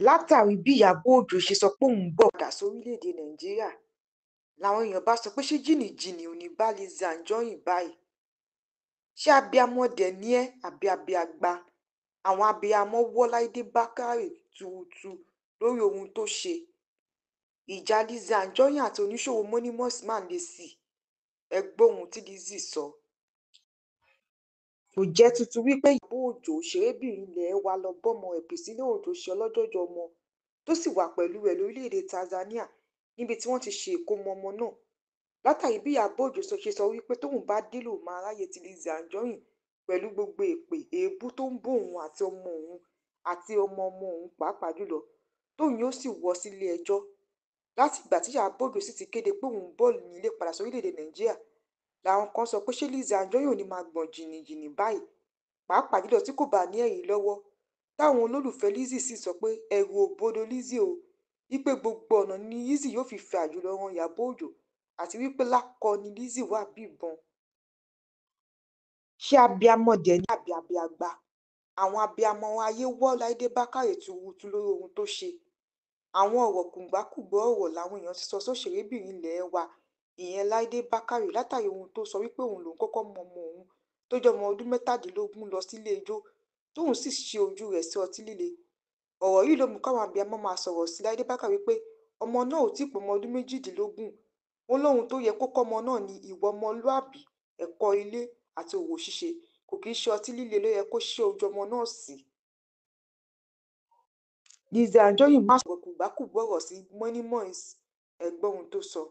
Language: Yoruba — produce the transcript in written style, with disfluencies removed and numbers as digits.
látàrí bí Ìyábọ̀ Òjó ṣe sọ pé òun ń bọ̀ padà sórílẹ̀‐èdè Nàìjíríà làwọn èèyàn bá sọ pé ṣé jìnnìjìnnì ò ní bá Lizzy Anjorin báyìí, ṣé abiyamọ dẹ̀ ni ẹ́ àbí abiagba. Àwọn abiyamọ wọ́ Láìdé Bákàrè tuurutu lórí ohun tó ṣe. Ìjà Lizzy Anjorin àti oníṣòwò Monimus máa le sí i. Ẹ gbọ́ ohun tí Lizzy sọ. Kò jẹ́ tuntun wípé Ìyábọ̀ Òjó òṣèrébìnrin ilẹ̀ wa lọ bọ́mọ ẹ̀ Priscilla Òjó ṣe ọlọ́jọ́jọ́ ọmọ tó sì wà pẹ̀lú rẹ̀ lórílẹ̀‐èdè Tanzania níbi tí wọ́n ti ṣe ìkómọ ọmọ náà. Látàrí bí Ìyábọ̀ Òjó ṣe sọ wípé tóun bá dé lòun máa ráyè ti Lizzy Anjorin pẹ̀lú gbogbo èpè èébú tó ń bò òun àti ọmọ òun àti ọmọ ọmọ òun pàápàá jùlọ tóun yóò sì wọ́ sílé ẹjọ́. Láti ìgbà tí Ìyábọ̀ Òjó sì ti kéde pé òun ń bọ̀ nílé padà sórílẹ̀‐èdè Nàìjíríà làwọn kan sọ pé ṣé Lizzy Anjorin ò ní máa gbọ̀n jìnnìjìnnì báyìí pàápàá jùlọ tí kò bá ní ẹ̀rí lọ́wọ́. Táwọn olólùfẹ́ Lizzy sì sọ pé ẹ̀rù ò bodò Lizzy o, wípé gbogbo ọ̀nà ni Lizzy yóò fi fẹ́ àjùlọ ran Ìyábọ̀ Òjó àti wípé lákọ ni Lizzy wà bí ìbọn. Ṣé abiyamọ dẹ̀ ní àbí abiagba. Àwọn abiyamọ ayé wọ́ Láìdé Bákàrè tuurutu lórí ohun tó ṣe. Àwọn ọ̀rọ̀ kùngbákùngbọ́ ọ̀rọ̀ làwọn èèyàn ti sọ sóṣèrébìnrin ilẹ̀ wa ìyẹn Láìdé Bákàrè látàrí ohun tó sọ wípé òun lòun kọ́kọ́ mọ ọmọ òun tó jẹ́ ọmọ ọdún 17 lọ sílé ijó tóun sì ṣe ojú rẹ̀ sí ọtí líle. Ọ̀rọ̀ yìí ló mú káwọn abiyamọ máa sọ̀rọ̀ sí Láìdé Bákàrè wípé ọmọ náà ò tí ì pé ọmọ ọdún 18. Wọ́n lóhun tó yẹ kó kọ́ ọmọ náà ní ìwà ọmọlúàbí, ẹ̀kọ́ ilé àti òwò ṣíṣe, kò kì í ṣe ọtí líle ló yẹ kó ṣe ojú ọmọ náà sí. Lizzy Anjorin máa sọ̀rọ̀ kùngbákùngbọ́ ọ̀rọ̀ sí Monimus, ẹ gbọ́ ohun tó sọ.